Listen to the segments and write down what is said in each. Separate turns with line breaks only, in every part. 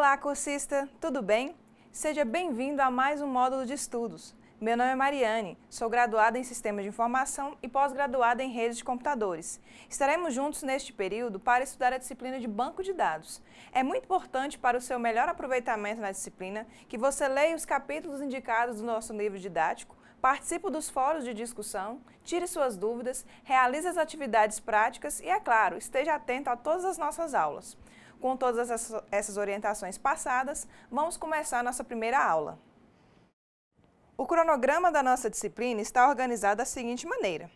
Olá, cursista! Tudo bem? Seja bem-vindo a mais um módulo de estudos. Meu nome é Mariane, sou graduada em Sistemas de Informação e pós-graduada em Redes de Computadores. Estaremos juntos neste período para estudar a disciplina de Banco de Dados. É muito importante para o seu melhor aproveitamento na disciplina que você leia os capítulos indicados do nosso livro didático, participe dos fóruns de discussão, tire suas dúvidas, realize as atividades práticas e, é claro, esteja atento a todas as nossas aulas. Com todas essas orientações passadas, vamos começar a nossa primeira aula. O cronograma da nossa disciplina está organizado da seguinte maneira.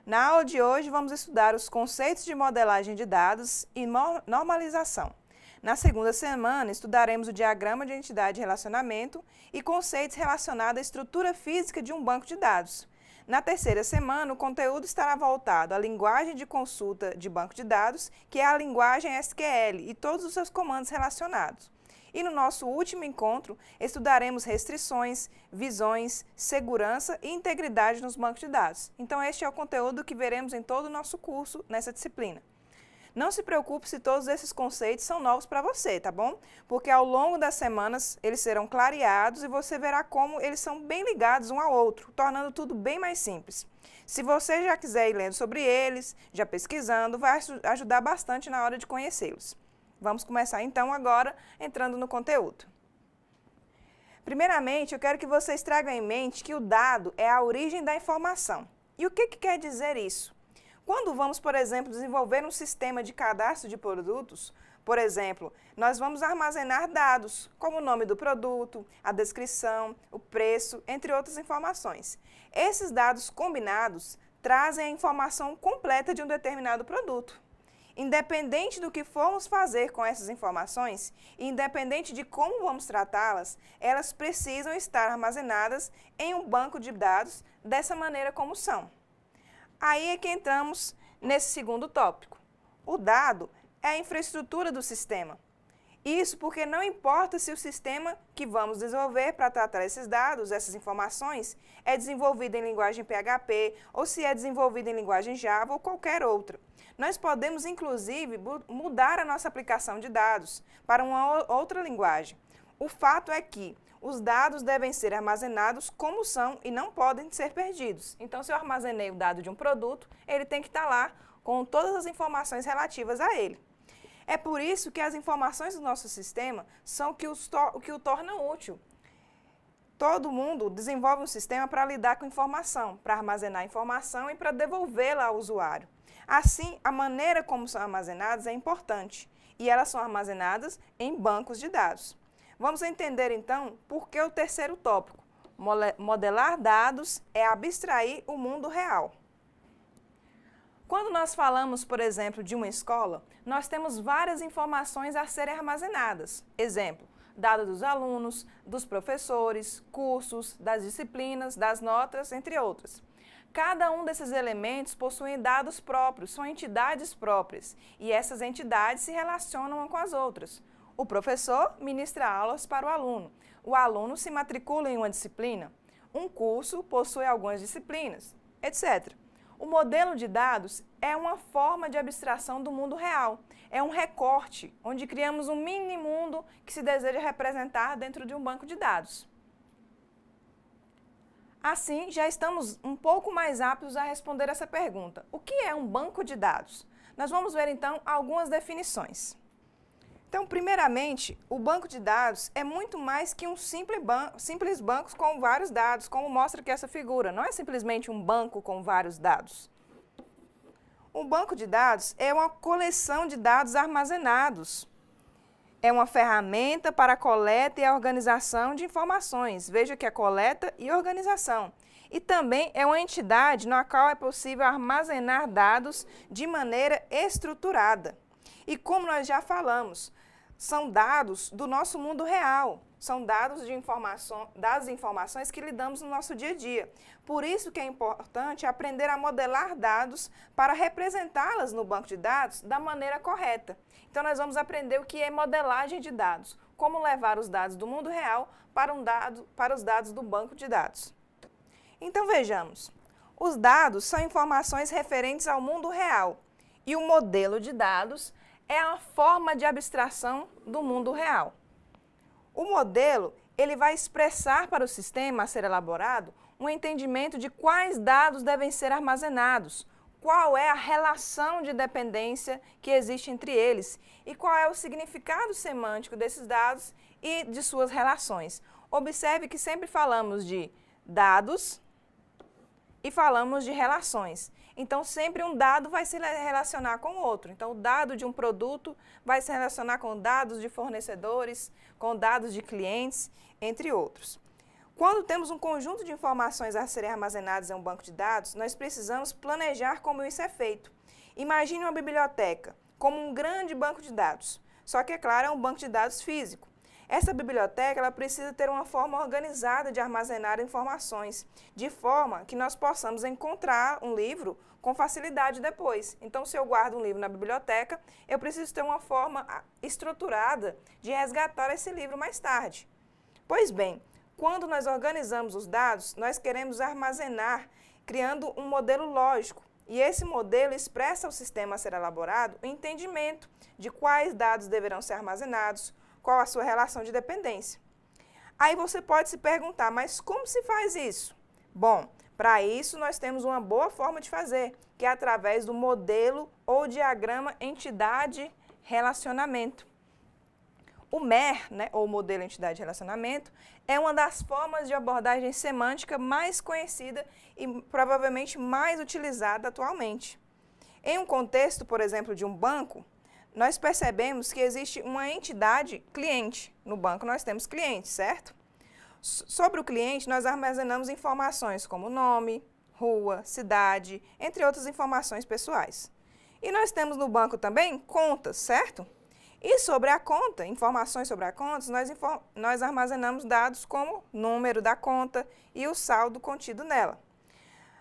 Na aula de hoje, vamos estudar os conceitos de modelagem de dados e normalização. Na segunda semana, estudaremos o diagrama de entidade e relacionamento e conceitos relacionados à estrutura física de um banco de dados. Na terceira semana, o conteúdo estará voltado à linguagem de consulta de banco de dados, que é a linguagem SQL e todos os seus comandos relacionados. E no nosso último encontro, estudaremos restrições, visões, segurança e integridade nos bancos de dados. Então, este é o conteúdo que veremos em todo o nosso curso nessa disciplina. Não se preocupe se todos esses conceitos são novos para você, tá bom? Porque ao longo das semanas eles serão clareados e você verá como eles são bem ligados um ao outro, tornando tudo bem mais simples. Se você já quiser ir lendo sobre eles, já pesquisando, vai ajudar bastante na hora de conhecê-los. Vamos começar então agora entrando no conteúdo. Primeiramente, eu quero que vocês tragam em mente que o dado é a origem da informação. E o que quer dizer isso? Quando vamos, por exemplo, desenvolver um sistema de cadastro de produtos, por exemplo, nós vamos armazenar dados, como o nome do produto, a descrição, o preço, entre outras informações. Esses dados combinados trazem a informação completa de um determinado produto. Independente do que formos fazer com essas informações, e independente de como vamos tratá-las, elas precisam estar armazenadas em um banco de dados dessa maneira como são. Aí é que entramos nesse segundo tópico. O dado é a infraestrutura do sistema. Isso porque não importa se o sistema que vamos desenvolver para tratar esses dados, essas informações, é desenvolvido em linguagem PHP ou se é desenvolvido em linguagem Java ou qualquer outra. Nós podemos, inclusive, mudar a nossa aplicação de dados para uma outra linguagem. O fato é que os dados devem ser armazenados como são e não podem ser perdidos. Então, se eu armazenei o dado de um produto, ele tem que estar lá com todas as informações relativas a ele. É por isso que as informações do nosso sistema são o que o torna útil. Todo mundo desenvolve um sistema para lidar com informação, para armazenar informação e para devolvê-la ao usuário. Assim, a maneira como são armazenadas é importante e elas são armazenadas em bancos de dados. Vamos entender, então, por que o terceiro tópico. Modelar dados é abstrair o mundo real. Quando nós falamos, por exemplo, de uma escola, nós temos várias informações a serem armazenadas. Exemplo, dados dos alunos, dos professores, cursos, das disciplinas, das notas, entre outras. Cada um desses elementos possui dados próprios, são entidades próprias, e essas entidades se relacionam umas com as outras. O professor ministra aulas para o aluno se matricula em uma disciplina, um curso possui algumas disciplinas, etc. O modelo de dados é uma forma de abstração do mundo real, é um recorte, onde criamos um mini mundo que se deseja representar dentro de um banco de dados. Assim, já estamos um pouco mais aptos a responder essa pergunta. O que é um banco de dados? Nós vamos ver então algumas definições. Então, primeiramente, o banco de dados é muito mais que um simples banco com vários dados, como mostra aqui essa figura. Não é simplesmente um banco com vários dados. Um banco de dados é uma coleção de dados armazenados. É uma ferramenta para a coleta e a organização de informações. Veja que é coleta e organização. E também é uma entidade na qual é possível armazenar dados de maneira estruturada. E como nós já falamos, são dados do nosso mundo real, são dados de informações que lidamos no nosso dia a dia. Por isso que é importante aprender a modelar dados para representá-las no banco de dados da maneira correta. Então, nós vamos aprender o que é modelagem de dados, como levar os dados do mundo real para os dados do banco de dados. Então, vejamos. Os dados são informações referentes ao mundo real e o modelo de dados é a forma de abstração do mundo real. O modelo, ele vai expressar para o sistema a ser elaborado um entendimento de quais dados devem ser armazenados, qual é a relação de dependência que existe entre eles e qual é o significado semântico desses dados e de suas relações. Observe que sempre falamos de dados e falamos de relações. Então, sempre um dado vai se relacionar com o outro. Então, o dado de um produto vai se relacionar com dados de fornecedores, com dados de clientes, entre outros. Quando temos um conjunto de informações a serem armazenadas em um banco de dados, nós precisamos planejar como isso é feito. Imagine uma biblioteca como um grande banco de dados, só que, é claro, é um banco de dados físico. Essa biblioteca ela precisa ter uma forma organizada de armazenar informações, de forma que nós possamos encontrar um livro com facilidade depois. Então, se eu guardo um livro na biblioteca, eu preciso ter uma forma estruturada de resgatar esse livro mais tarde. Pois bem, quando nós organizamos os dados, nós queremos armazenar, criando um modelo lógico. E esse modelo expressa ao sistema a ser elaborado o entendimento de quais dados deverão ser armazenados, qual a sua relação de dependência. Aí você pode se perguntar, mas como se faz isso? Bom, para isso nós temos uma boa forma de fazer, que é através do modelo ou diagrama entidade-relacionamento. O MER, ou modelo entidade-relacionamento, é uma das formas de abordagem semântica mais conhecida e provavelmente mais utilizada atualmente. Em um contexto, por exemplo, de um banco, nós percebemos que existe uma entidade cliente. No banco nós temos clientes, certo? Sobre o cliente, nós armazenamos informações como nome, rua, cidade, entre outras informações pessoais. E nós temos no banco também contas, certo? E sobre a conta, informações sobre a conta, nós armazenamos dados como número da conta e o saldo contido nela.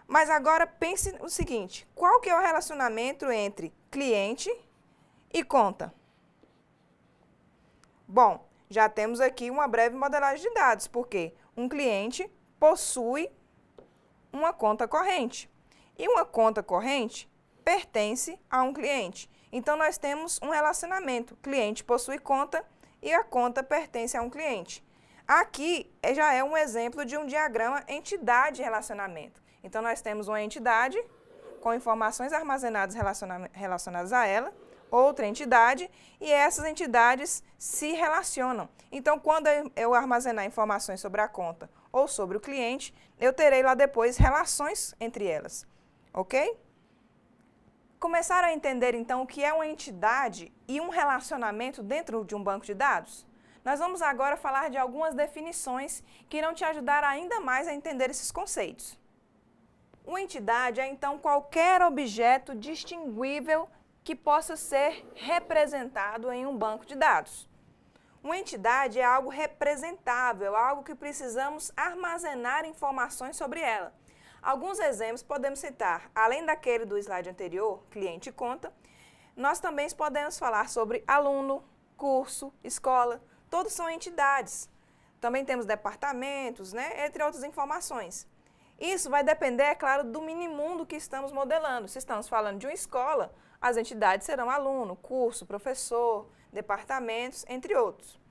Mas agora pense o seguinte, qual que é o relacionamento entre cliente e conta? Bom, já temos aqui uma breve modelagem de dados, porque um cliente possui uma conta corrente. E uma conta corrente pertence a um cliente. Então, nós temos um relacionamento. Cliente possui conta e a conta pertence a um cliente. Aqui já é um exemplo de um diagrama entidade-relacionamento. Então, nós temos uma entidade com informações armazenadas relacionadas a ela, outra entidade, e essas entidades se relacionam. Então, quando eu armazenar informações sobre a conta ou sobre o cliente, eu terei lá depois relações entre elas, ok? Começaram a entender, então, o que é uma entidade e um relacionamento dentro de um banco de dados? Nós vamos agora falar de algumas definições que irão te ajudar ainda mais a entender esses conceitos. Uma entidade é, então, qualquer objeto distinguível que possa ser representado em um banco de dados. Uma entidade é algo representável, algo que precisamos armazenar informações sobre ela. Alguns exemplos podemos citar, além daquele do slide anterior, cliente e conta, nós também podemos falar sobre aluno, curso, escola, todos são entidades. Também temos departamentos, entre outras informações. Isso vai depender, é claro, do minimundo que estamos modelando. Se estamos falando de uma escola, as entidades serão aluno, curso, professor, departamentos, entre outros.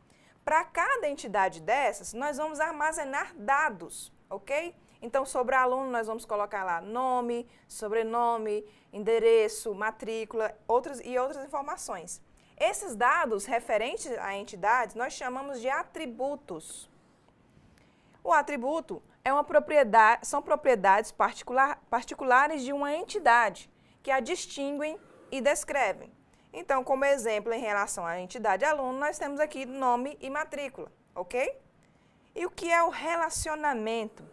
Para cada entidade dessas, nós vamos armazenar dados, ok? Então, sobre aluno, nós vamos colocar lá nome, sobrenome, endereço, matrícula outras informações. Esses dados referentes a entidades, nós chamamos de atributos. O atributo é são propriedades particulares de uma entidade, que a distinguem e descrevem. Então, como exemplo, em relação à entidade aluno, nós temos aqui nome e matrícula, ok? E o que é o relacionamento?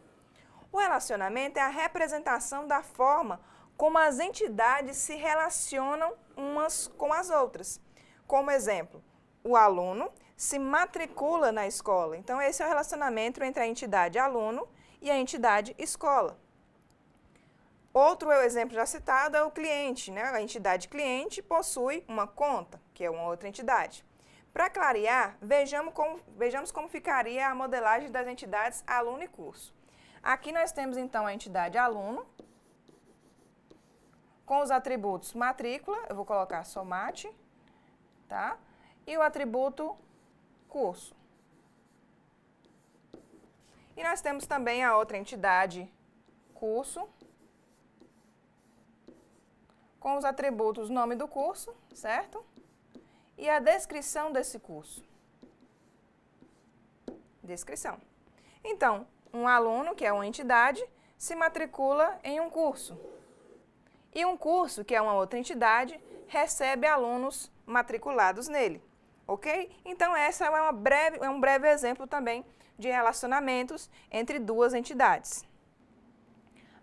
O relacionamento é a representação da forma como as entidades se relacionam umas com as outras. Como exemplo, o aluno se matricula na escola. Então, esse é o relacionamento entre a entidade aluno e a entidade escola. Outro exemplo já citado é o cliente, A entidade cliente possui uma conta, que é uma outra entidade. Para clarear, vejamos como ficaria a modelagem das entidades aluno e curso. Aqui nós temos, então, a entidade aluno, com os atributos matrícula, eu vou colocar só mate, tá? E o atributo curso. E nós temos também a outra entidade, curso, com os atributos nome do curso, certo? E a descrição desse curso. Descrição. Então, um aluno, que é uma entidade, se matricula em um curso. E um curso, que é uma outra entidade, recebe alunos matriculados nele. Ok? Então, essa é um breve exemplo também de relacionamentos entre duas entidades.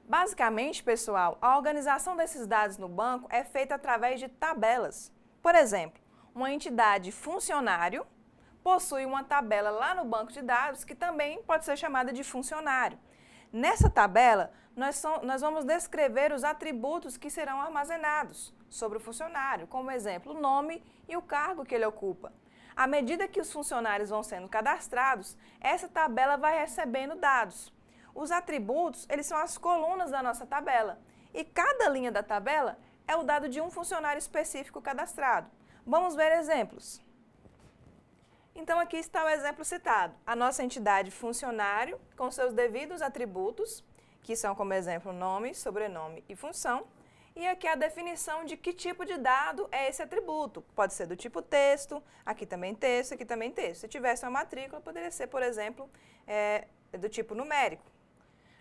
Basicamente, pessoal, a organização desses dados no banco é feita através de tabelas. Por exemplo, uma entidade funcionário possui uma tabela lá no banco de dados que também pode ser chamada de funcionário. Nessa tabela, nós vamos descrever os atributos que serão armazenados sobre o funcionário, como exemplo, o nome e o cargo que ele ocupa. À medida que os funcionários vão sendo cadastrados, essa tabela vai recebendo dados. Os atributos, eles são as colunas da nossa tabela. E cada linha da tabela é o dado de um funcionário específico cadastrado. Vamos ver exemplos. Então, aqui está o exemplo citado. A nossa entidade funcionário, com seus devidos atributos, que são, como exemplo, nome, sobrenome e função. E aqui a definição de que tipo de dado é esse atributo. Pode ser do tipo texto, aqui também texto, aqui também texto. Se tivesse uma matrícula, poderia ser, por exemplo, do tipo numérico.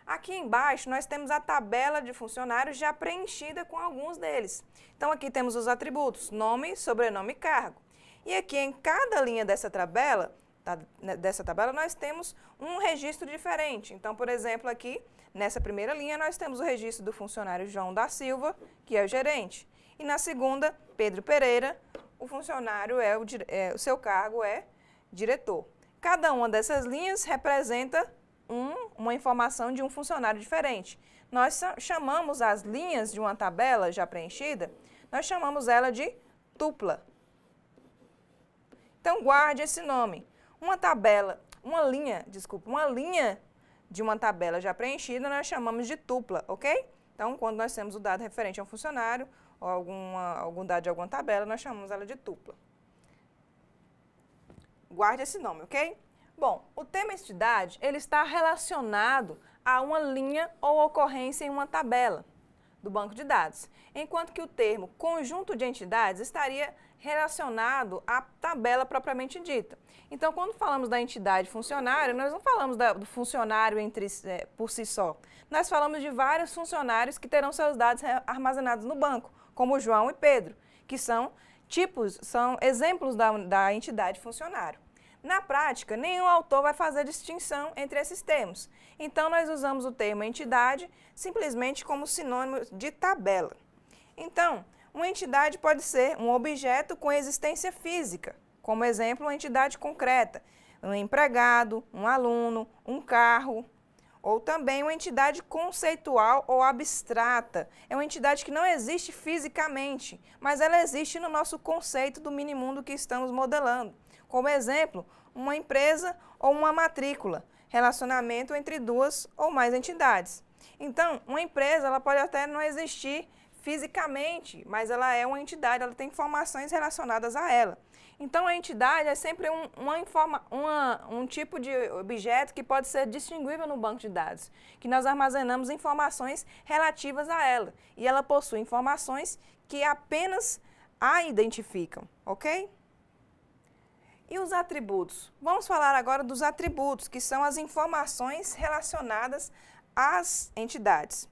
Aqui embaixo, nós temos a tabela de funcionários já preenchida com alguns deles. Então, aqui temos os atributos, nome, sobrenome e cargo. E aqui, em cada linha dessa tabela, nós temos um registro diferente. Então, por exemplo, aqui, nessa primeira linha, nós temos o registro do funcionário João da Silva, que é o gerente. E na segunda, Pedro Pereira, o funcionário o seu cargo é diretor. Cada uma dessas linhas representa uma informação de um funcionário diferente. Nós chamamos as linhas de uma tabela já preenchida, nós chamamos ela de tupla. Então, guarde esse nome. Uma linha de uma tabela já preenchida, nós chamamos de tupla, ok? Então, quando nós temos o dado referente a um funcionário ou algum dado de alguma tabela, nós chamamos ela de tupla. Guarde esse nome, ok? Bom, o tema entidade, ele está relacionado a uma linha ou ocorrência em uma tabela do banco de dados, enquanto que o termo conjunto de entidades estaria relacionado à tabela propriamente dita. Então, quando falamos da entidade funcionário, nós não falamos do funcionário por si só. Nós falamos de vários funcionários que terão seus dados armazenados no banco, como João e Pedro, que são exemplos da entidade funcionário. Na prática, nenhum autor vai fazer distinção entre esses termos. Então, nós usamos o termo entidade simplesmente como sinônimo de tabela. Então, uma entidade pode ser um objeto com existência física, como exemplo, uma entidade concreta, um empregado, um aluno, um carro, ou também uma entidade conceitual ou abstrata. É uma entidade que não existe fisicamente, mas ela existe no nosso conceito do minimundo que estamos modelando. Como exemplo, uma empresa ou uma matrícula, relacionamento entre duas ou mais entidades. Então, uma empresa ela pode até não existir fisicamente, mas ela é uma entidade, ela tem informações relacionadas a ela. Então, a entidade é sempre um tipo de objeto que pode ser distinguível no banco de dados, que nós armazenamos informações relativas a ela, e ela possui informações que apenas a identificam, ok? E os atributos? Vamos falar agora dos atributos, que são as informações relacionadas às entidades.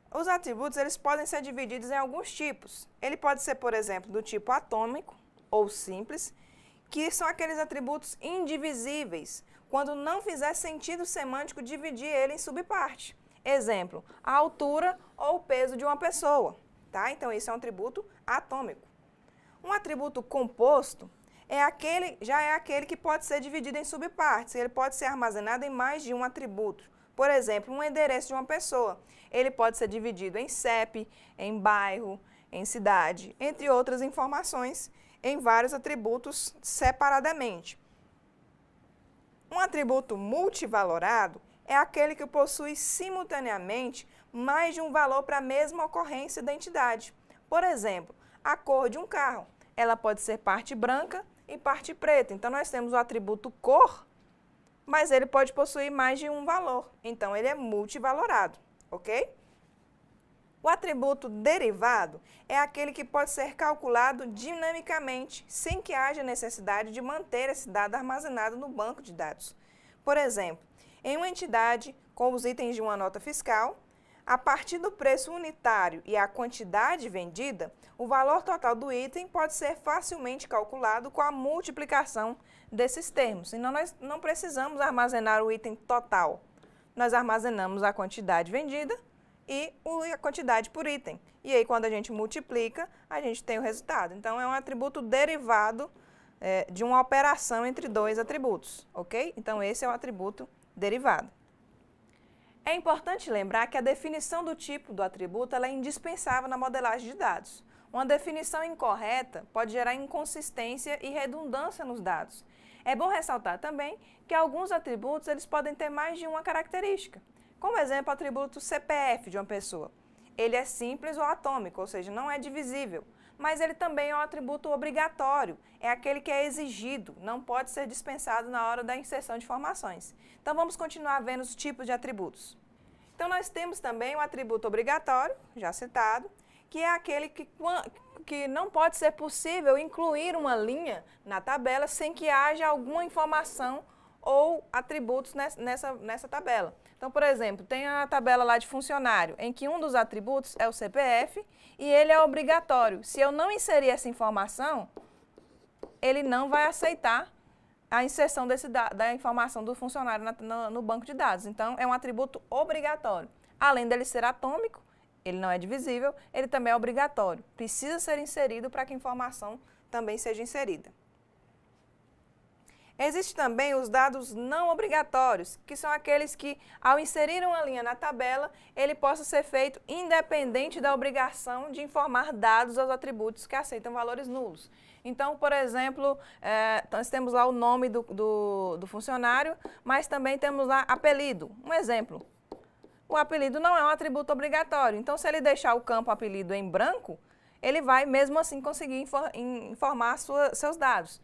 Os atributos eles podem ser divididos em alguns tipos. Ele pode ser, por exemplo, do tipo atômico ou simples, que são aqueles atributos indivisíveis, quando não fizer sentido semântico dividir ele em subparte. Exemplo, a altura ou o peso de uma pessoa. Tá? Então, isso é um atributo atômico. Um atributo composto já é aquele que pode ser dividido em subpartes. Ele pode ser armazenado em mais de um atributo. Por exemplo, um endereço de uma pessoa. Ele pode ser dividido em CEP, em bairro, em cidade, entre outras informações, em vários atributos separadamente. Um atributo multivalorado é aquele que possui simultaneamente mais de um valor para a mesma ocorrência da entidade. Por exemplo, a cor de um carro. Ela pode ser parte branca e parte preta. Então, nós temos o atributo cor mas ele pode possuir mais de um valor, então ele é multivalorado, ok? O atributo derivado é aquele que pode ser calculado dinamicamente, sem que haja necessidade de manter esse dado armazenado no banco de dados. Por exemplo, em uma entidade com os itens de uma nota fiscal, a partir do preço unitário e a quantidade vendida, o valor total do item pode ser facilmente calculado com a multiplicação desses termos. Então, nós não precisamos armazenar o item total. Nós armazenamos a quantidade vendida e a quantidade por item. E aí, quando a gente multiplica, a gente tem o resultado. Então, é um atributo derivado de uma operação entre dois atributos, ok? Então, esse é o atributo derivado. É importante lembrar que a definição do tipo do atributo ela é indispensável na modelagem de dados. Uma definição incorreta pode gerar inconsistência e redundância nos dados. É bom ressaltar também que alguns atributos eles podem ter mais de uma característica. Como exemplo, o atributo CPF de uma pessoa. Ele é simples ou atômico, ou seja, não é divisível. Mas ele também é um atributo obrigatório, é aquele que é exigido, não pode ser dispensado na hora da inserção de informações. Então, vamos continuar vendo os tipos de atributos. Então, nós temos também o atributo obrigatório, já citado, que é aquele que não pode ser possível incluir uma linha na tabela sem que haja alguma informação ou atributos nessa tabela. Então, por exemplo, tem a tabela lá de funcionário, em que um dos atributos é o CPF e ele é obrigatório. Se eu não inserir essa informação, ele não vai aceitar a inserção da informação do funcionário no banco de dados. Então, é um atributo obrigatório. Além dele ser atômico, ele não é divisível, ele também é obrigatório. Precisa ser inserido para que a informação também seja inserida. Existem também os dados não obrigatórios, que são aqueles que, ao inserir uma linha na tabela, ele possa ser feito independente da obrigação de informar dados aos atributos que aceitam valores nulos. Então, por exemplo, nós temos lá o nome do funcionário, mas também temos lá apelido. Um exemplo, o apelido não é um atributo obrigatório, então se ele deixar o campo apelido em branco, ele vai mesmo assim conseguir informar seus dados.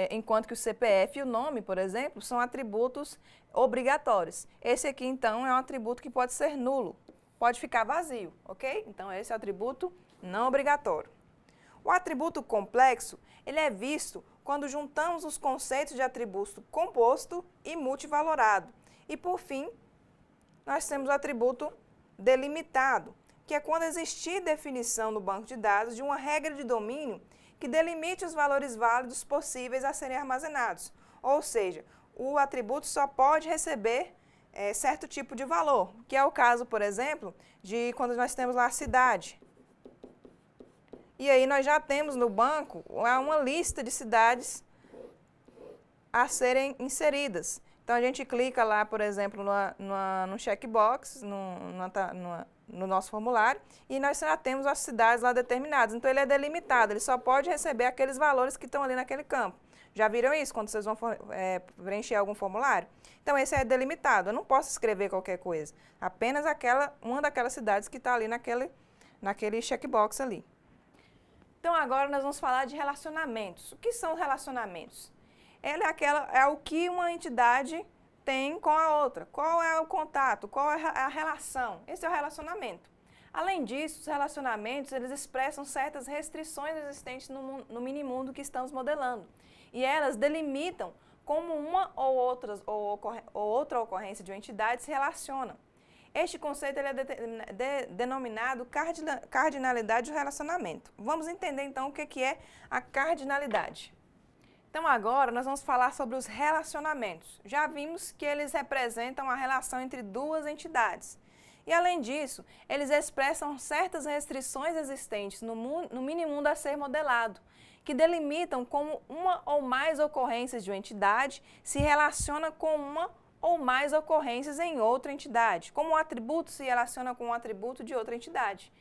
Enquanto que o CPF e o nome, por exemplo, são atributos obrigatórios. Esse aqui, então, é um atributo que pode ser nulo, pode ficar vazio, ok? Então, esse é o atributo não obrigatório. O atributo complexo, ele é visto quando juntamos os conceitos de atributo composto e multivalorado. E, por fim, nós temos o atributo delimitado, que é quando existir definição no banco de dados de uma regra de domínio que delimite os valores válidos possíveis a serem armazenados. Ou seja, o atributo só pode receber certo tipo de valor, que é o caso, por exemplo, de quando nós temos lá a cidade. E aí nós já temos no banco uma lista de cidades a serem inseridas. Então, a gente clica lá, por exemplo, no checkbox, no nosso formulário, e nós já temos as cidades lá determinadas. Então, ele é delimitado, ele só pode receber aqueles valores que estão ali naquele campo. Já viram isso quando vocês vão preencher algum formulário? Então, esse é delimitado, eu não posso escrever qualquer coisa. Apenas uma daquelas cidades que está ali naquele checkbox ali. Então, agora nós vamos falar de relacionamentos. O que são relacionamentos? Ele é o que uma entidade tem com a outra. Qual é o contato? Qual é a relação? Esse é o relacionamento. Além disso, os relacionamentos eles expressam certas restrições existentes no minimundo que estamos modelando. E elas delimitam como uma ou outra ocorrência de uma entidade se relacionam. Este conceito ele é denominado cardinalidade do relacionamento. Vamos entender então o que é a cardinalidade. Então, agora nós vamos falar sobre os relacionamentos. Já vimos que eles representam a relação entre duas entidades. E, além disso, eles expressam certas restrições existentes no minimundo a ser modelado, que delimitam como uma ou mais ocorrências de uma entidade se relaciona com uma ou mais ocorrências em outra entidade, como um atributo se relaciona com um atributo de outra entidade.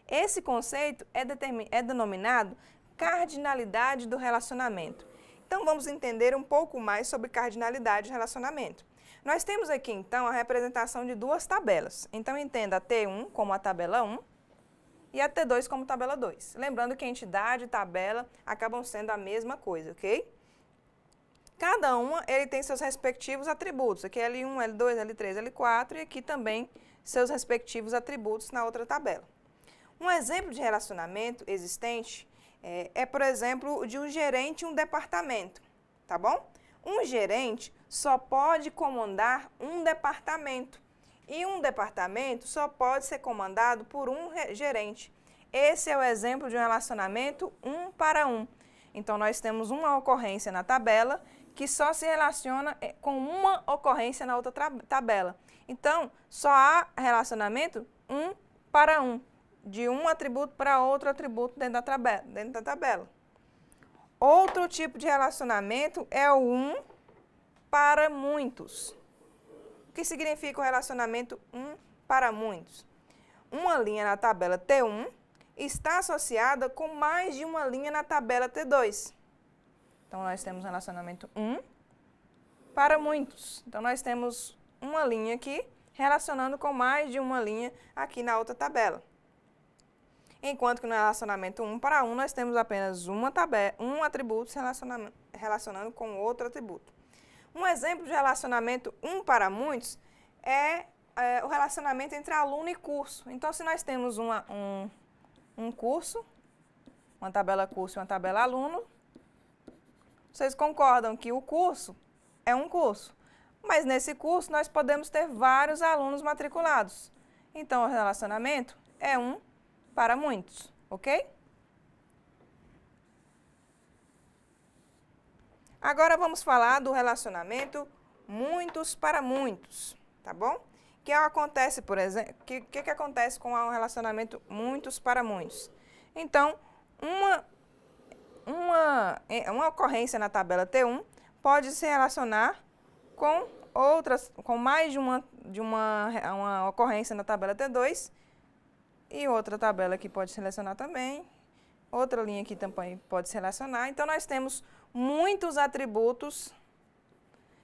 Esse conceito é denominado cardinalidade do relacionamento. Então, vamos entender um pouco mais sobre cardinalidade de relacionamento. Nós temos aqui, então, a representação de duas tabelas. Então, entenda a T1 como a tabela 1 e a T2 como tabela 2. Lembrando que a entidade e tabela acabam sendo a mesma coisa, ok? Cada uma ele tem seus respectivos atributos. Aqui L1, L2, L3, L4 e aqui também seus respectivos atributos na outra tabela. Um exemplo de relacionamento existente por exemplo, de um gerente e um departamento, tá bom? Um gerente só pode comandar um departamento e um departamento só pode ser comandado por um gerente. Esse é o exemplo de um relacionamento 1 para 1. Então, nós temos uma ocorrência na tabela que só se relaciona com uma ocorrência na outra tabela. Então, só há relacionamento 1 para 1, de um atributo para outro atributo dentro da tabela. Outro tipo de relacionamento é o 1 para muitos. O que significa o relacionamento 1 para muitos? Uma linha na tabela T1 está associada com mais de uma linha na tabela T2. Então, nós temos relacionamento 1 para muitos. Então, nós temos uma linha aqui relacionando com mais de uma linha aqui na outra tabela. Enquanto que no relacionamento 1 para 1, nós temos apenas um atributo se relacionando com outro atributo. Um exemplo de relacionamento 1 para muitos é o relacionamento entre aluno e curso. Então, se nós temos um curso, uma tabela curso e uma tabela aluno, vocês concordam que o curso é um curso, mas nesse curso nós podemos ter vários alunos matriculados. Então, o relacionamento é 1 para muitos, ok? Agora vamos falar do relacionamento muitos para muitos, tá bom? Que acontece, por exemplo, que acontece com o relacionamento muitos para muitos? Então, uma ocorrência na tabela T1 pode se relacionar com mais de uma ocorrência na tabela T2 e outra tabela que pode se relacionar também, outra linha aqui também pode se relacionar. Então, nós temos muitos atributos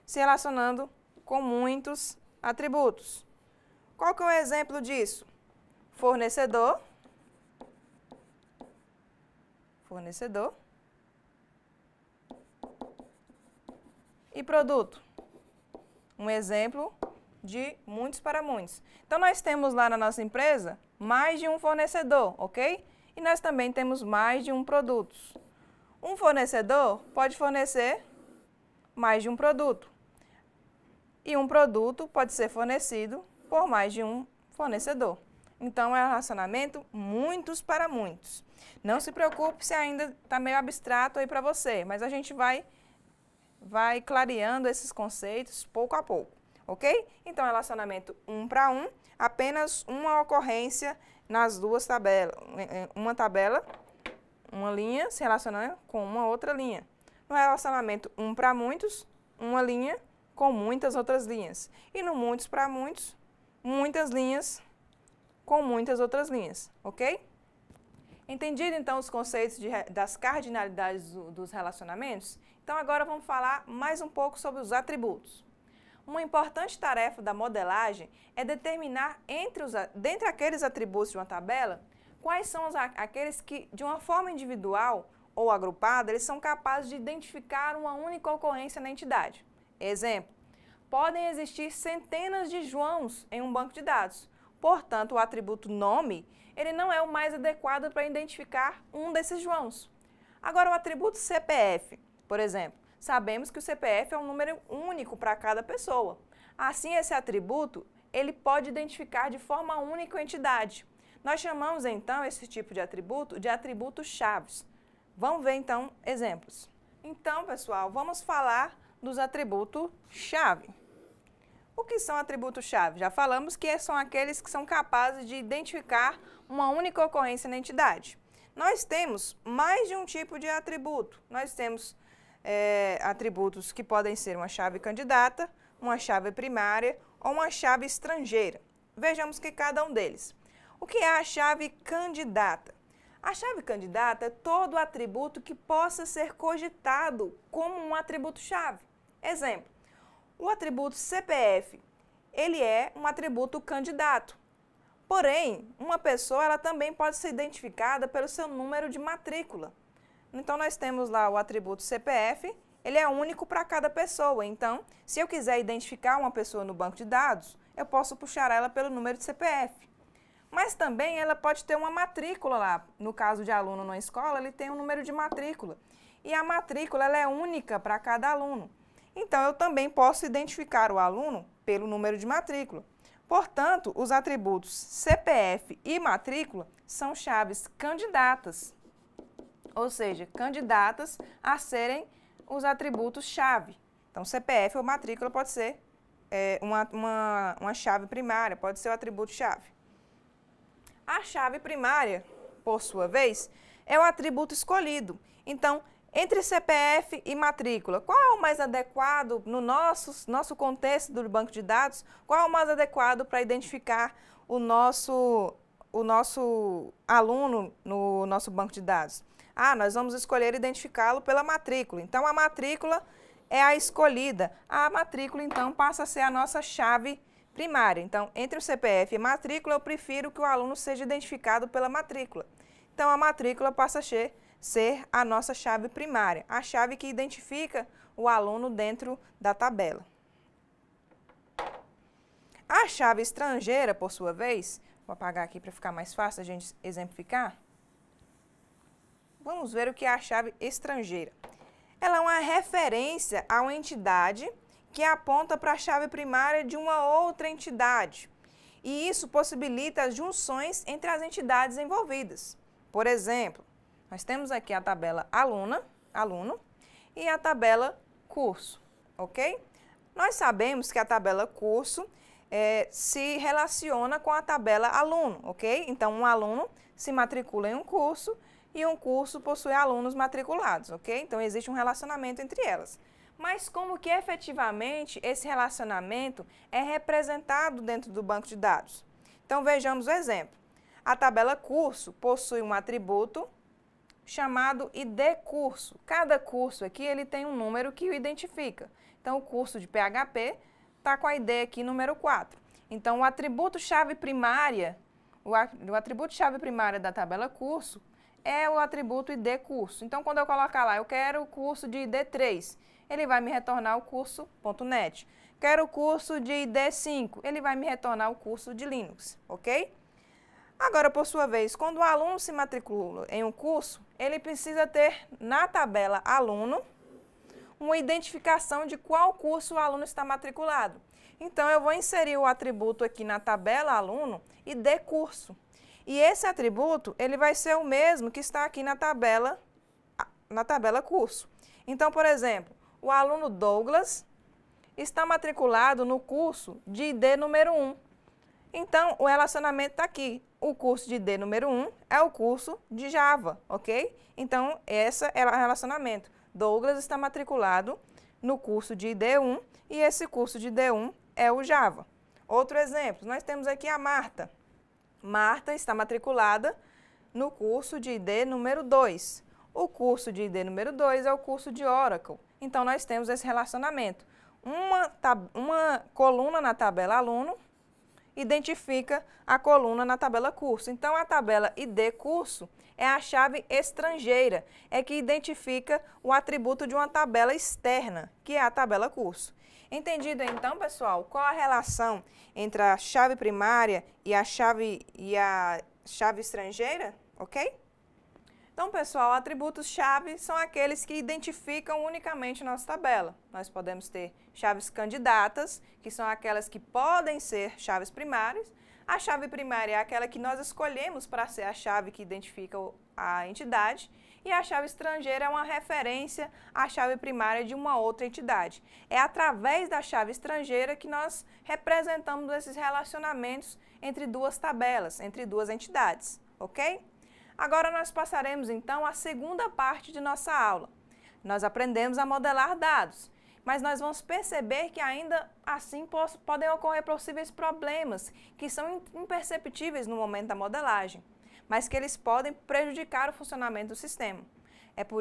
se relacionando com muitos atributos. Qual que é o exemplo disso? Fornecedor e produto. Um exemplo de muitos para muitos. Então, nós temos lá na nossa empresa mais de um fornecedor, ok? E nós também temos mais de um produto. Um fornecedor pode fornecer mais de um produto. E um produto pode ser fornecido por mais de um fornecedor. Então, é um relacionamento muitos para muitos. Não se preocupe se ainda está meio abstrato aí para você, mas a gente vai clareando esses conceitos pouco a pouco, ok? Então, relacionamento 1 para 1, apenas uma ocorrência nas duas tabelas. Uma tabela, uma linha se relacionando com uma outra linha. No relacionamento 1 para muitos, uma linha com muitas outras linhas. E no muitos para muitos, muitas linhas com muitas outras linhas, ok? Entendido, então, os conceitos das cardinalidades dos relacionamentos? Então, agora vamos falar mais um pouco sobre os atributos. Uma importante tarefa da modelagem é determinar dentre aqueles atributos de uma tabela, quais são aqueles que, de uma forma individual ou agrupada, eles são capazes de identificar uma única ocorrência na entidade. Exemplo, podem existir centenas de Joãos em um banco de dados. Portanto, o atributo nome, ele não é o mais adequado para identificar um desses Joãos. Agora, o atributo CPF, por exemplo, sabemos que o CPF é um número único para cada pessoa. Assim, esse atributo, ele pode identificar de forma única a entidade. Nós chamamos, então, esse tipo de atributos chaves. Vamos ver, então, exemplos. Então, pessoal, vamos falar dos atributos-chave. O que são atributos-chave? Já falamos que são aqueles que são capazes de identificar uma única ocorrência na entidade. Nós temos mais de um tipo de atributo. Nós temos atributos que podem ser uma chave candidata, uma chave primária ou uma chave estrangeira. Vejamos que cada um deles. O que é a chave candidata? A chave candidata é todo atributo que possa ser cogitado como um atributo-chave. Exemplo, o atributo CPF, ele é um atributo candidato. Porém, uma pessoa ela também pode ser identificada pelo seu número de matrícula. Então, nós temos lá o atributo CPF ele é único para cada pessoa. Então, se eu quiser identificar uma pessoa no banco de dados, eu posso puxar ela pelo número de CPF. Mas também ela pode ter uma matrícula lá. No caso de aluno na escola, ele tem um número de matrícula. E a matrícula ela é única para cada aluno. Então, eu também posso identificar o aluno pelo número de matrícula. Portanto, os atributos CPF e matrícula são chaves candidatas, ou seja, candidatas a serem os atributos-chave. Então, CPF ou matrícula pode ser uma chave primária, pode ser o atributo-chave. A chave primária, por sua vez, é o atributo escolhido. Então, entre CPF e matrícula, qual é o mais adequado no nosso contexto do banco de dados? Qual é o mais adequado para identificar o nosso aluno no nosso banco de dados? Nós vamos escolher identificá-lo pela matrícula. Então, a matrícula é a escolhida. A matrícula, então, passa a ser a nossa chave primária. Então, entre o CPF e a matrícula, eu prefiro que o aluno seja identificado pela matrícula. Então, a matrícula passa a ser a nossa chave primária, a chave que identifica o aluno dentro da tabela. A chave estrangeira, por sua vez, vou apagar aqui para ficar mais fácil a gente exemplificar. Vamos ver o que é a chave estrangeira. Ela é uma referência a uma entidade que aponta para a chave primária de uma outra entidade. E isso possibilita as junções entre as entidades envolvidas. Por exemplo, nós temos aqui a tabela aluno e a tabela curso, ok? Nós sabemos que a tabela curso se relaciona com a tabela aluno, ok? Então, um aluno se matricula em um curso e um curso possui alunos matriculados, ok? Então, existe um relacionamento entre elas. Mas como que efetivamente esse relacionamento é representado dentro do banco de dados? Então, vejamos o exemplo. A tabela curso possui um atributo chamado ID curso. Cada curso aqui ele tem um número que o identifica. Então, o curso de PHP está com a ID aqui número 4. Então, o atributo-chave primária, o atributo-chave primária da tabela curso é o atributo ID curso. Então, quando eu colocar lá, eu quero o curso de ID 3, ele vai me retornar o curso.net. Quero o curso de ID 5, ele vai me retornar o curso de Linux, ok? Agora, por sua vez, quando o aluno se matricula em um curso, ele precisa ter na tabela aluno uma identificação de qual curso o aluno está matriculado. Então, eu vou inserir o atributo aqui na tabela aluno ID curso. E esse atributo, ele vai ser o mesmo que está aqui na tabela curso. Então, por exemplo, o aluno Douglas está matriculado no curso de ID número 1. Então, o relacionamento está aqui. O curso de ID número 1 é o curso de Java, ok? Então, esse é o relacionamento. Douglas está matriculado no curso de ID 1 e esse curso de ID 1 é o Java. Outro exemplo, nós temos aqui a Marta. Marta está matriculada no curso de ID número 2. O curso de ID número 2 é o curso de Oracle. Então, nós temos esse relacionamento. Uma coluna na tabela aluno identifica a coluna na tabela curso. Então, a tabela ID curso é a chave estrangeira, é que identifica o atributo de uma tabela externa, que é a tabela curso. Entendido então, pessoal, qual a relação entre a chave primária e a chave estrangeira, ok? Então, pessoal, atributos-chave são aqueles que identificam unicamente nossa tabela. Nós podemos ter chaves candidatas, que são aquelas que podem ser chaves primárias. A chave primária é aquela que nós escolhemos para ser a chave que identifica a entidade. E a chave estrangeira é uma referência à chave primária de uma outra entidade. É através da chave estrangeira que nós representamos esses relacionamentos entre duas tabelas, entre duas entidades, ok? Agora nós passaremos então à segunda parte de nossa aula. Nós aprendemos a modelar dados, mas nós vamos perceber que ainda assim podem ocorrer possíveis problemas que são imperceptíveis no momento da modelagem, mas que eles podem prejudicar o funcionamento do sistema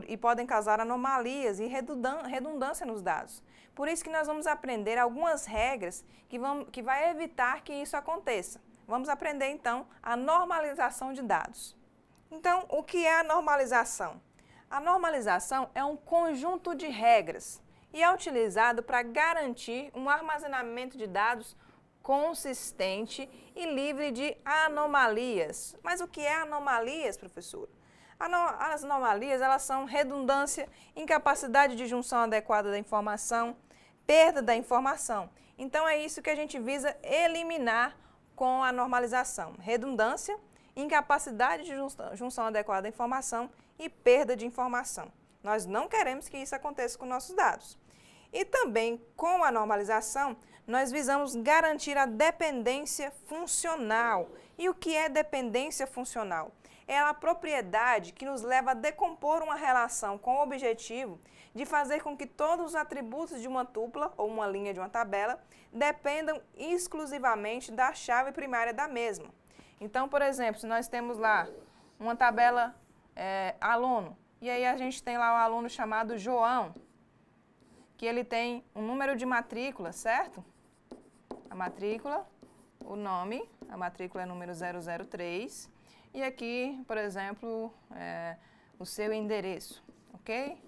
e podem causar anomalias e redundância nos dados. Por isso que nós vamos aprender algumas regras que vai evitar que isso aconteça. Vamos aprender então a normalização de dados. Então, o que é a normalização? A normalização é um conjunto de regras e é utilizado para garantir um armazenamento de dados consistente e livre de anomalias. Mas o que é anomalias, professora? As anomalias, elas são redundância, incapacidade de junção adequada da informação, perda da informação. Então, é isso que a gente visa eliminar com a normalização. Redundância, incapacidade de junção adequada da informação e perda de informação. Nós não queremos que isso aconteça com nossos dados. E também, com a normalização, nós visamos garantir a dependência funcional. E o que é dependência funcional? É a propriedade que nos leva a decompor uma relação com o objetivo de fazer com que todos os atributos de uma tupla ou uma linha de uma tabela dependam exclusivamente da chave primária da mesma. Então, por exemplo, se nós temos lá uma tabela aluno, e aí a gente tem lá um aluno chamado João, que ele tem um número de matrícula, certo? A matrícula, o nome, a matrícula é número 003, e aqui, por exemplo, o seu endereço, ok?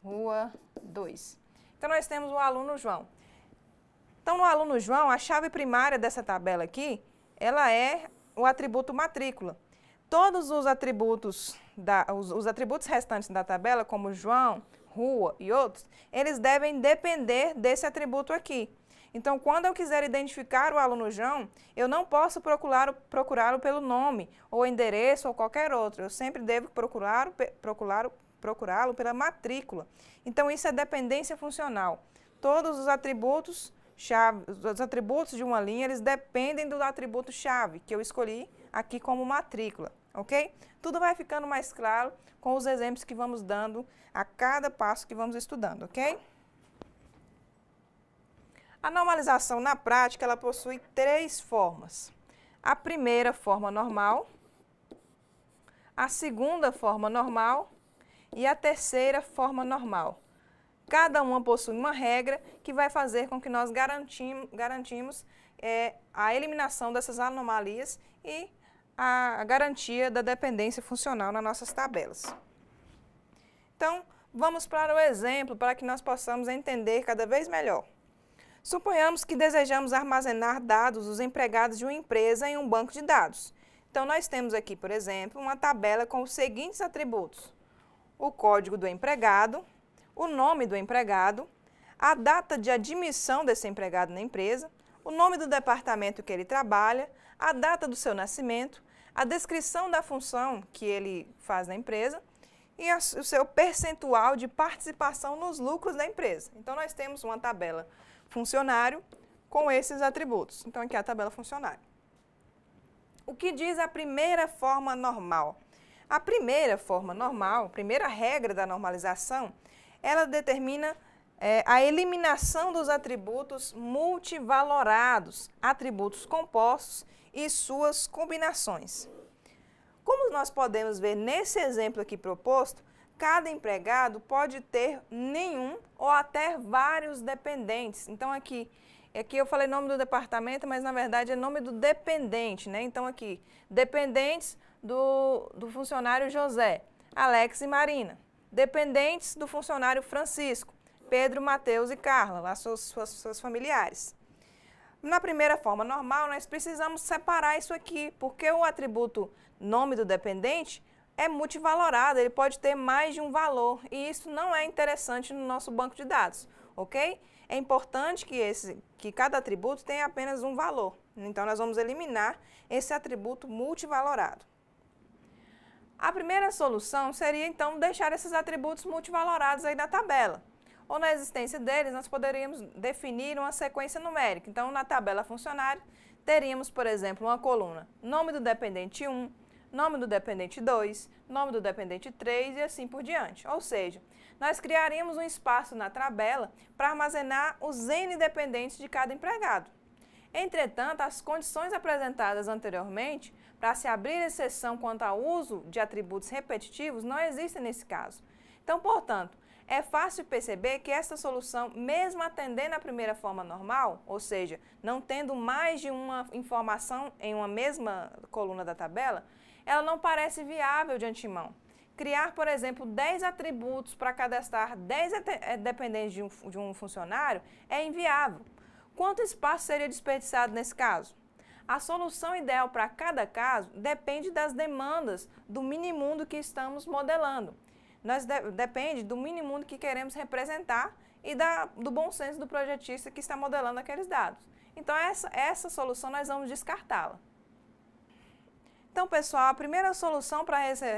Rua 2. Então, nós temos o aluno João. Então, no aluno João, a chave primária dessa tabela aqui, ela é o atributo matrícula. Todos os atributos, os atributos restantes da tabela, como João, rua e outros, eles devem depender desse atributo aqui. Então, quando eu quiser identificar o aluno João, eu não posso procurá-lo pelo nome, ou endereço, ou qualquer outro. Eu sempre devo procurá-lo pela matrícula. Então, isso é dependência funcional. Todos os atributos de uma linha, eles dependem do atributo chave, que eu escolhi aqui como matrícula, ok? Tudo vai ficando mais claro com os exemplos que vamos dando a cada passo que vamos estudando, ok? A normalização, na prática, ela possui 3 formas. A primeira forma normal, a segunda forma normal e a terceira forma normal. Cada uma possui uma regra que vai fazer com que nós garantimos a eliminação dessas anomalias e a garantia da dependência funcional nas nossas tabelas. Então, vamos para o exemplo para que nós possamos entender cada vez melhor. Suponhamos que desejamos armazenar dados dos empregados de uma empresa em um banco de dados. Então, nós temos aqui, por exemplo, uma tabela com os seguintes atributos: o código do empregado, o nome do empregado, a data de admissão desse empregado na empresa, o nome do departamento que ele trabalha, a data do seu nascimento, a descrição da função que ele faz na empresa e o seu percentual de participação nos lucros da empresa. Então, nós temos uma tabela funcionário com esses atributos. Então, aqui é a tabela funcionário. O que diz a primeira forma normal? A primeira forma normal, a primeira regra da normalização, ela determina a eliminação dos atributos multivalorados, atributos compostos e suas combinações. Como nós podemos ver nesse exemplo aqui proposto, cada empregado pode ter nenhum ou até vários dependentes. Então, aqui eu falei nome do departamento, mas na verdade é nome do dependente, né? Então, aqui, dependentes do funcionário José, Alex e Marina. Dependentes do funcionário Francisco, Pedro, Mateus e Carla, lá seus familiares. Na primeira forma normal, nós precisamos separar isso aqui, porque o atributo nome do dependente é multivalorado, ele pode ter mais de um valor, e isso não é interessante no nosso banco de dados, ok? É importante que cada atributo tenha apenas um valor, então nós vamos eliminar esse atributo multivalorado. A primeira solução seria, então, deixar esses atributos multivalorados aí na tabela. Ou na existência deles, nós poderíamos definir uma sequência numérica. Então, na tabela funcionário, teríamos, por exemplo, uma coluna nome do dependente 1, nome do dependente 2, nome do dependente 3 e assim por diante. Ou seja, nós criaríamos um espaço na tabela para armazenar os N dependentes de cada empregado. Entretanto, as condições apresentadas anteriormente para se abrir exceção quanto ao uso de atributos repetitivos não existem nesse caso. Então, portanto, é fácil perceber que essa solução, mesmo atendendo à primeira forma normal, ou seja, não tendo mais de uma informação em uma mesma coluna da tabela, ela não parece viável de antemão. criar, por exemplo, 10 atributos para cadastrar 10 dependentes de um funcionário é inviável. Quanto espaço seria desperdiçado nesse caso? A solução ideal para cada caso depende das demandas do minimundo que estamos modelando. Depende do minimundo que queremos representar e do bom senso do projetista que está modelando aqueles dados. Então, essa solução nós vamos descartá-la. Então, pessoal, a primeira solução para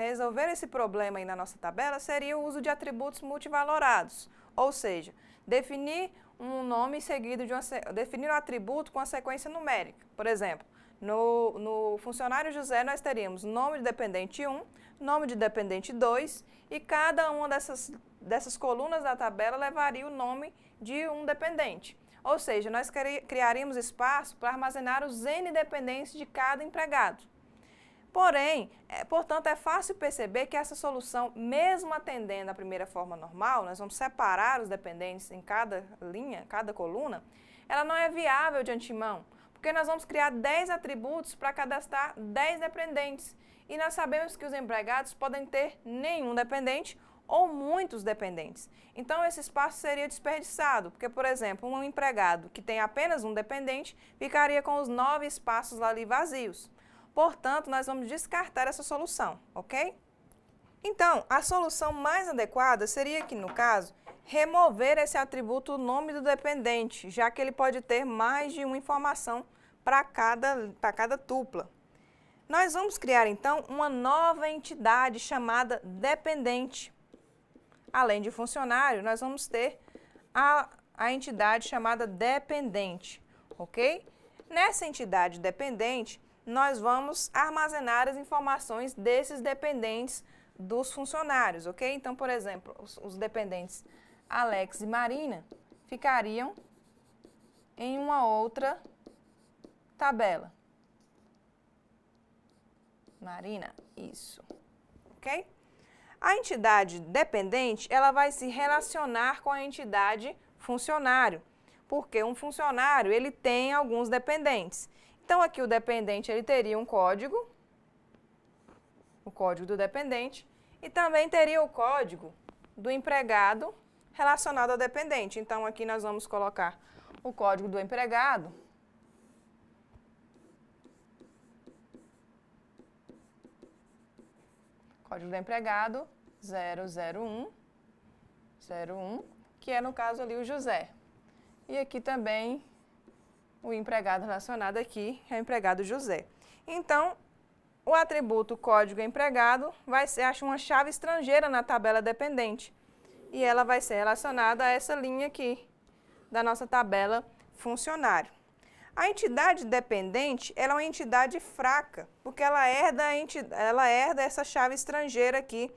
resolver esse problema aí na nossa tabela seria o uso de atributos multivalorados, ou seja, definir um nome seguido de definir um atributo com a sequência numérica. Por exemplo, no funcionário José nós teríamos nome de dependente 1, nome de dependente 2 e cada uma dessas colunas da tabela levaria o nome de um dependente. Ou seja, nós criaríamos espaço para armazenar os N dependentes de cada empregado. Porém, portanto, é fácil perceber que essa solução, mesmo atendendo a primeira forma normal, nós vamos separar os dependentes em cada linha, cada coluna, ela não é viável de antemão, porque nós vamos criar 10 atributos para cadastrar 10 dependentes. E nós sabemos que os empregados podem ter nenhum dependente ou muitos dependentes. Então, esse espaço seria desperdiçado, porque, por exemplo, um empregado que tem apenas um dependente ficaria com os 9 espaços ali vazios. Portanto, nós vamos descartar essa solução, ok? Então, a solução mais adequada seria que, no caso, remover esse atributo nome do dependente, já que ele pode ter mais de uma informação para cada tupla. Nós vamos criar, então, uma nova entidade chamada dependente. Além de funcionário, nós vamos ter a entidade chamada dependente, ok? Nessa entidade dependente, nós vamos armazenar as informações desses dependentes dos funcionários, ok? Então, por exemplo, os dependentes Alex e Marina ficariam em uma outra tabela. Marina, isso, ok? A entidade dependente, ela vai se relacionar com a entidade funcionário, porque um funcionário, ele tem alguns dependentes. Então, aqui o dependente ele teria um código, o código do dependente, e também teria o código do empregado relacionado ao dependente. Então, aqui nós vamos colocar o código do empregado. Código do empregado 001, que é no caso ali o José. E aqui também o empregado relacionado aqui é o empregado José. Então, o atributo código empregado vai ser uma chave estrangeira na tabela dependente. E ela vai ser relacionada a essa linha aqui da nossa tabela funcionário. A entidade dependente, ela é uma entidade fraca, porque ela herda essa chave estrangeira aqui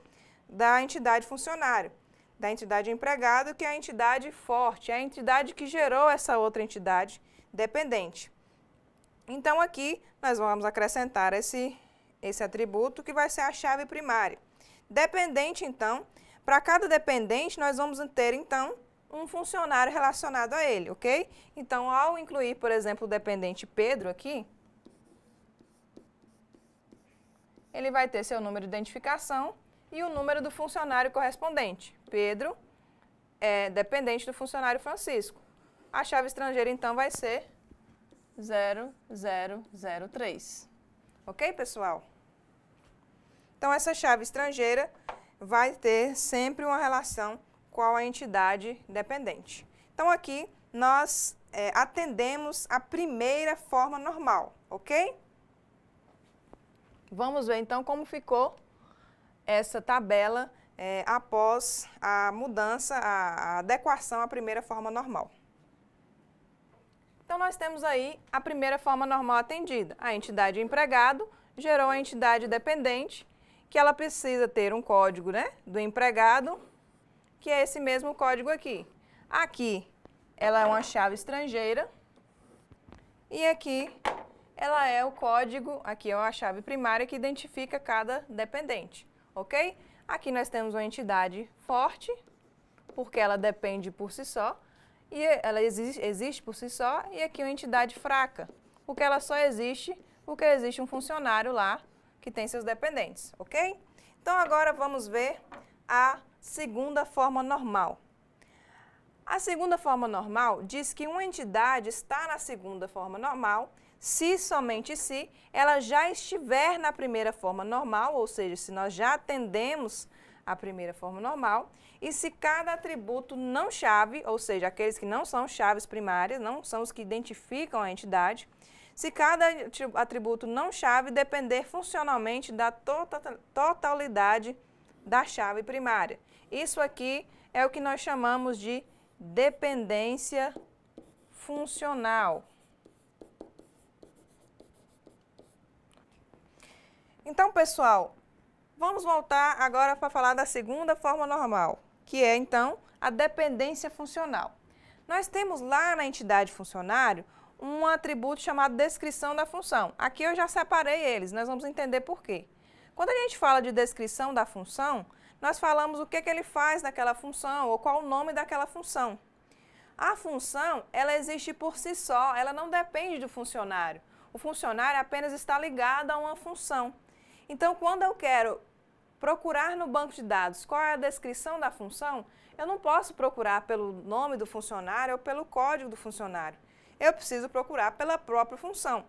da entidade funcionário, da entidade empregado, que é a entidade forte, é a entidade que gerou essa outra entidade dependente. Então, aqui nós vamos acrescentar esse atributo que vai ser a chave primária. Dependente, então, para cada dependente nós vamos ter, então, um funcionário relacionado a ele, ok? Então, ao incluir, por exemplo, o dependente Pedro aqui, ele vai ter seu número de identificação e o número do funcionário correspondente. Pedro é dependente do funcionário Francisco. A chave estrangeira, então, vai ser 0003. Ok, pessoal? Então, essa chave estrangeira vai ter sempre uma relação com a entidade dependente. Então, aqui nós atendemos a primeira forma normal, ok? Vamos ver, então, como ficou essa tabela após a mudança, a adequação à primeira forma normal. Então, nós temos aí a primeira forma normal atendida. A entidade empregado gerou a entidade dependente, que ela precisa ter um código, né, do empregado, que é esse mesmo código aqui. Aqui, ela é uma chave estrangeira e aqui ela é o código, aqui é a chave primária que identifica cada dependente, ok? Aqui nós temos uma entidade forte, porque ela depende por si só, e ela existe por si só, e aqui uma entidade fraca, porque ela só existe porque existe um funcionário lá que tem seus dependentes, ok? Então, agora vamos ver a segunda forma normal. A segunda forma normal diz que uma entidade está na segunda forma normal se, somente se, ela já estiver na primeira forma normal, ou seja, se nós já atendemos a primeira forma normal, e se cada atributo não chave, ou seja, aqueles que não são chaves primárias, não são os que identificam a entidade, se cada atributo não chave depender funcionalmente da totalidade da chave primária. Isso aqui é o que nós chamamos de dependência funcional. Então, pessoal, vamos voltar agora para falar da segunda forma normal, que é, então, a dependência funcional. Nós temos lá na entidade funcionário um atributo chamado descrição da função. Aqui eu já separei eles, nós vamos entender por quê. Quando a gente fala de descrição da função, nós falamos o que ele faz naquela função ou qual o nome daquela função. A função, ela existe por si só, ela não depende do funcionário. O funcionário apenas está ligado a uma função. Então, quando eu quero procurar no banco de dados qual é a descrição da função, eu não posso procurar pelo nome do funcionário ou pelo código do funcionário. Eu preciso procurar pela própria função.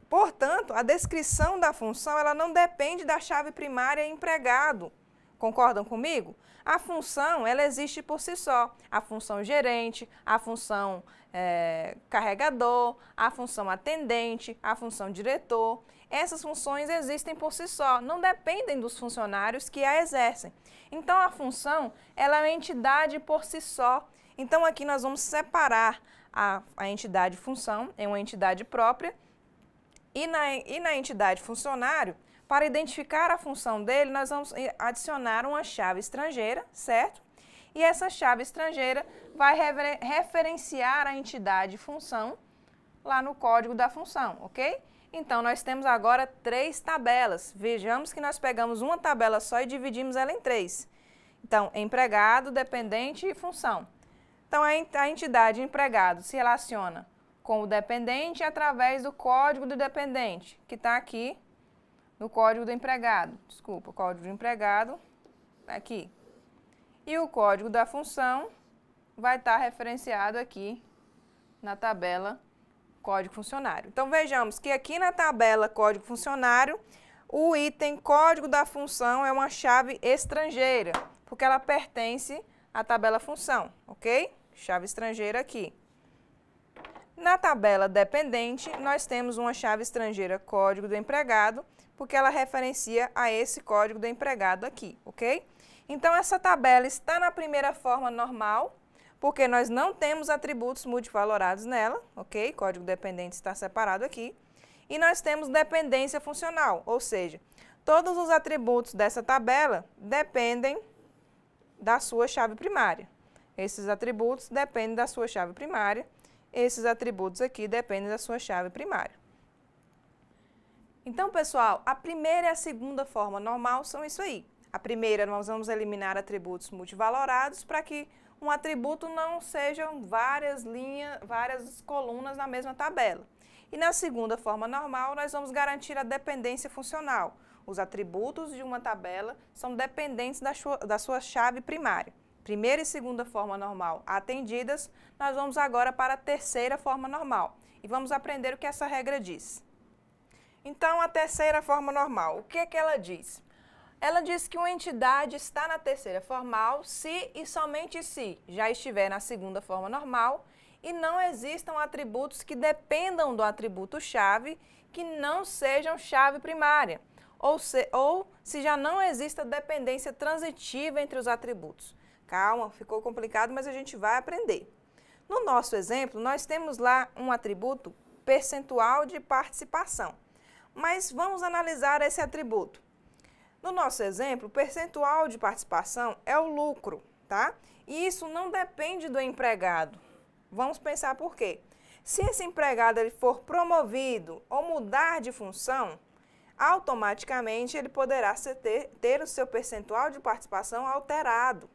Portanto, a descrição da função ela não depende da chave primária empregado. Concordam comigo? A função ela existe por si só. A função gerente, a função carregador, a função atendente, a função diretor. Essas funções existem por si só, não dependem dos funcionários que a exercem. Então, a função ela é uma entidade por si só. Então, aqui nós vamos separar a entidade função em uma entidade própria e na entidade funcionário, para identificar a função dele, nós vamos adicionar uma chave estrangeira, certo? E essa chave estrangeira vai referenciar a entidade função lá no código da função, ok? Então, nós temos agora 3 tabelas. Vejamos que nós pegamos uma tabela só e dividimos ela em 3. Então, empregado, dependente e função. Então, a entidade empregado se relaciona com o dependente através do código do dependente, que está aqui no código do empregado. Desculpa, o código do empregado está aqui. E o código da função vai estar referenciado aqui na tabela código funcionário. Então, vejamos que aqui na tabela código funcionário, o item código da função é uma chave estrangeira, porque ela pertence à tabela função, ok? Chave estrangeira aqui. Na tabela dependente, nós temos uma chave estrangeira código do empregado, porque ela referencia a esse código do empregado aqui, ok? Então, essa tabela está na primeira forma normal, porque nós não temos atributos multivalorados nela, ok? Código dependente está separado aqui. E nós temos dependência funcional, ou seja, todos os atributos dessa tabela dependem da sua chave primária. Esses atributos dependem da sua chave primária, esses atributos aqui dependem da sua chave primária. Então, pessoal, a primeira e a segunda forma normal são isso aí. A primeira, nós vamos eliminar atributos multivalorados para que um atributo não sejam várias linhas, várias colunas na mesma tabela. E na segunda forma normal, nós vamos garantir a dependência funcional. Os atributos de uma tabela são dependentes da sua chave primária. Primeira e segunda forma normal atendidas, nós vamos agora para a terceira forma normal. E vamos aprender o que essa regra diz. Então, a terceira forma normal, o que ela diz? Ela diz que uma entidade está na terceira formal se e somente se já estiver na segunda forma normal e não existam atributos que dependam do atributo-chave que não sejam chave primária, ou se já não exista dependência transitiva entre os atributos. Calma, ficou complicado, mas a gente vai aprender. No nosso exemplo, nós temos lá um atributo percentual de participação, mas vamos analisar esse atributo. No nosso exemplo, o percentual de participação é o lucro, tá? E isso não depende do empregado. Vamos pensar por quê. Se esse empregado ele for promovido ou mudar de função, automaticamente ele poderá ter o seu percentual de participação alterado.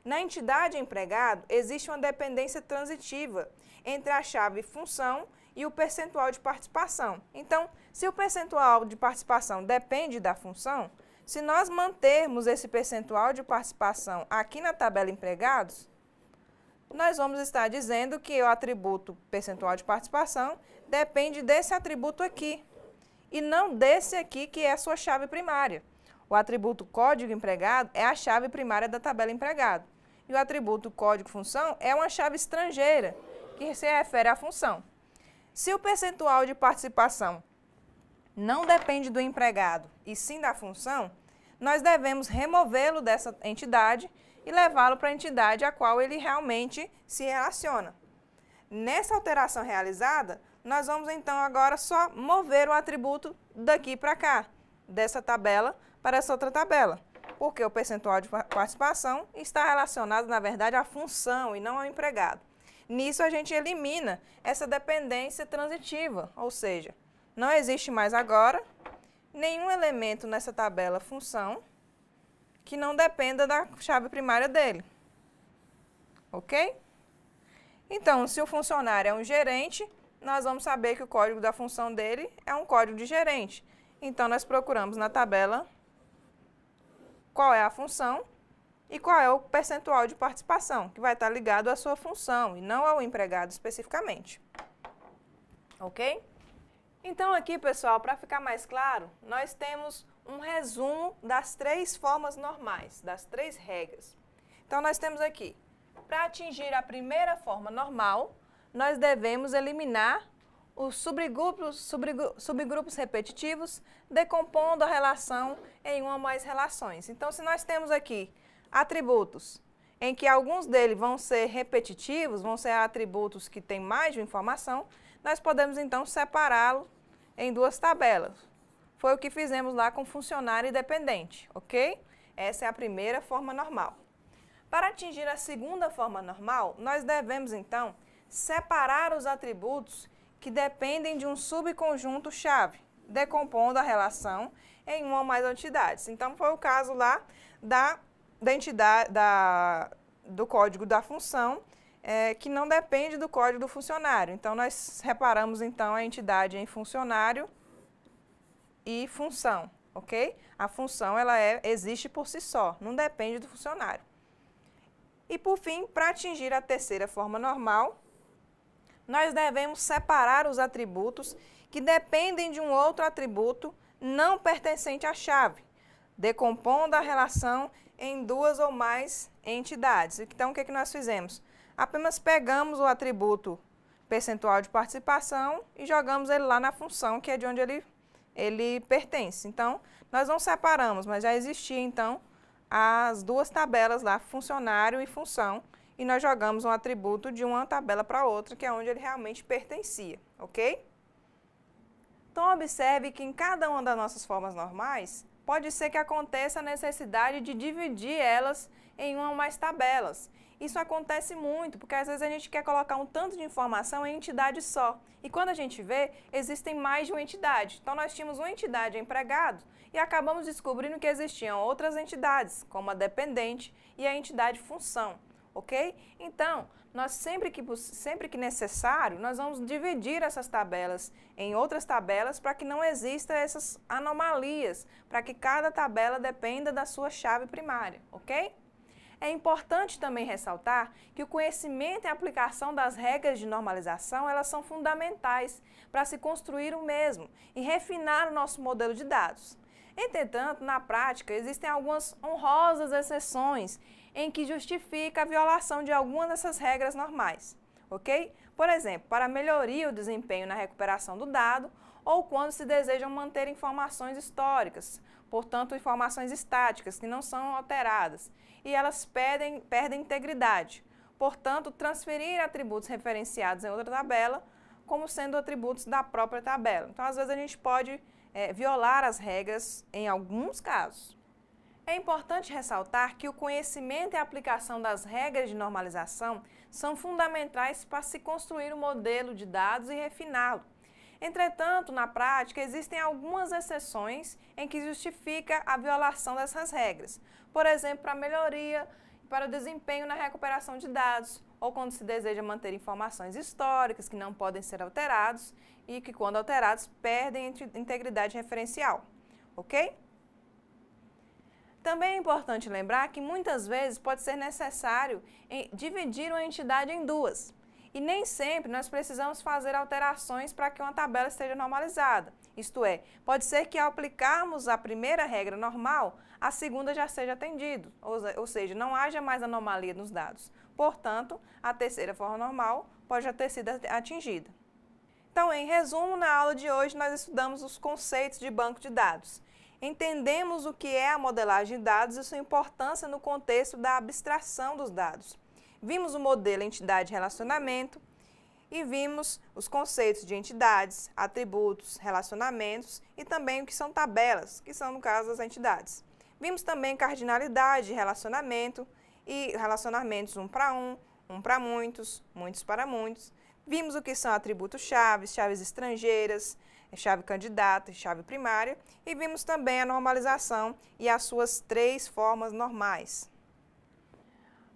Na entidade empregado, existe uma dependência transitiva entre a chave função e o percentual de participação. Então, se o percentual de participação depende da função, Se nós mantermos esse percentual de participação aqui na tabela empregados, nós vamos estar dizendo que o atributo percentual de participação depende desse atributo aqui, e não desse aqui que é a sua chave primária. O atributo código empregado é a chave primária da tabela empregado, e o atributo código função é uma chave estrangeira, que se refere à função. Se o percentual de participação não depende do empregado, e sim da função, nós devemos removê-lo dessa entidade e levá-lo para a entidade a qual ele realmente se relaciona. Nessa alteração realizada, nós vamos então agora só mover o atributo daqui para cá, dessa tabela para essa outra tabela, porque o percentual de participação está relacionado, na verdade, à função e não ao empregado. Nisso a gente elimina essa dependência transitiva, ou seja, não existe mais agora nenhum elemento nessa tabela função que não dependa da chave primária dele. Ok? Então, se o funcionário é um gerente, nós vamos saber que o código da função dele é um código de gerente. Então, nós procuramos na tabela qual é a função e qual é o percentual de participação, que vai estar ligado à sua função e não ao empregado especificamente. Ok? Então, aqui, pessoal, para ficar mais claro, nós temos um resumo das 3 formas normais, das 3 regras. Então, nós temos aqui, para atingir a primeira forma normal, nós devemos eliminar os subgrupos repetitivos, decompondo a relação em uma ou mais relações. Então, se nós temos aqui atributos em que alguns deles vão ser repetitivos, vão ser atributos que têm mais de uma informação, nós podemos então separá-lo em 2 tabelas. Foi o que fizemos lá com funcionário e dependente, ok? Essa é a primeira forma normal. Para atingir a segunda forma normal, nós devemos então separar os atributos que dependem de um subconjunto-chave, decompondo a relação em uma ou mais entidades. Então, foi o caso lá do código da função, que não depende do código do funcionário. Então, nós separamos então a entidade em funcionário e função, ok? A função ela existe por si só, não depende do funcionário. E por fim, para atingir a terceira forma normal, nós devemos separar os atributos que dependem de um outro atributo não pertencente à chave, decompondo a relação em 2 ou mais entidades. Então, o que nós fizemos? Apenas pegamos o atributo percentual de participação e jogamos ele lá na função, que é de onde ele pertence. Então, nós não separamos, mas já existia, então, as 2 tabelas lá, funcionário e função, e nós jogamos um atributo de uma tabela para outra, que é onde ele realmente pertencia, ok? Então, observe que em cada uma das nossas formas normais, pode ser que aconteça a necessidade de dividir elas em uma ou mais tabelas. Isso acontece muito, porque às vezes a gente quer colocar um tanto de informação em entidade só. E quando a gente vê, existem mais de uma entidade. Então, nós tínhamos uma entidade empregado e acabamos descobrindo que existiam outras entidades, como a dependente e a entidade função, ok? Então, nós sempre que necessário, nós vamos dividir essas tabelas em outras tabelas para que não existam essas anomalias, para que cada tabela dependa da sua chave primária, ok? É importante também ressaltar que o conhecimento e a aplicação das regras de normalização, elas são fundamentais para se construir o mesmo e refinar o nosso modelo de dados. Entretanto, na prática, existem algumas honrosas exceções em que justifica a violação de algumas dessas regras normais, ok? Por exemplo, para melhoria o desempenho na recuperação do dado ou quando se desejam manter informações históricas, portanto, informações estáticas que não são alteradas, e elas perdem integridade. Portanto, transferir atributos referenciados em outra tabela como sendo atributos da própria tabela. Então, às vezes, a gente pode violar as regras em alguns casos. É importante ressaltar que o conhecimento e a aplicação das regras de normalização são fundamentais para se construir um modelo de dados e refiná-lo. Entretanto, na prática, existem algumas exceções em que justifica a violação dessas regras. Por exemplo, para melhoria, para o desempenho na recuperação de dados, ou quando se deseja manter informações históricas que não podem ser alterados e que, quando alterados, perdem integridade referencial, ok? Também é importante lembrar que muitas vezes pode ser necessário dividir uma entidade em duas. E nem sempre nós precisamos fazer alterações para que uma tabela esteja normalizada. Isto é, pode ser que ao aplicarmos a primeira regra normal, a segunda já seja atendida, ou seja, não haja mais anomalia nos dados. Portanto, a terceira forma normal pode já ter sido atingida. Então, em resumo, na aula de hoje nós estudamos os conceitos de banco de dados. Entendemos o que é a modelagem de dados e sua importância no contexto da abstração dos dados. Vimos o modelo entidade-relacionamento e vimos os conceitos de entidades, atributos, relacionamentos e também o que são tabelas, que são no caso das entidades. Vimos também cardinalidade, relacionamento e relacionamentos um para muitos, muitos para muitos. Vimos o que são atributos-chave, chaves estrangeiras, chave candidata e chave primária e vimos também a normalização e as suas 3 formas normais.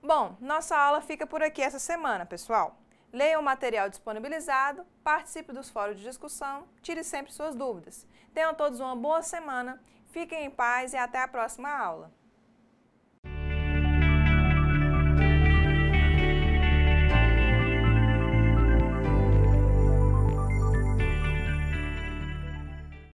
Bom, nossa aula fica por aqui essa semana, pessoal. Leia o material disponibilizado, participe dos fóruns de discussão, tire sempre suas dúvidas. Tenham todos uma boa semana, fiquem em paz e até a próxima aula.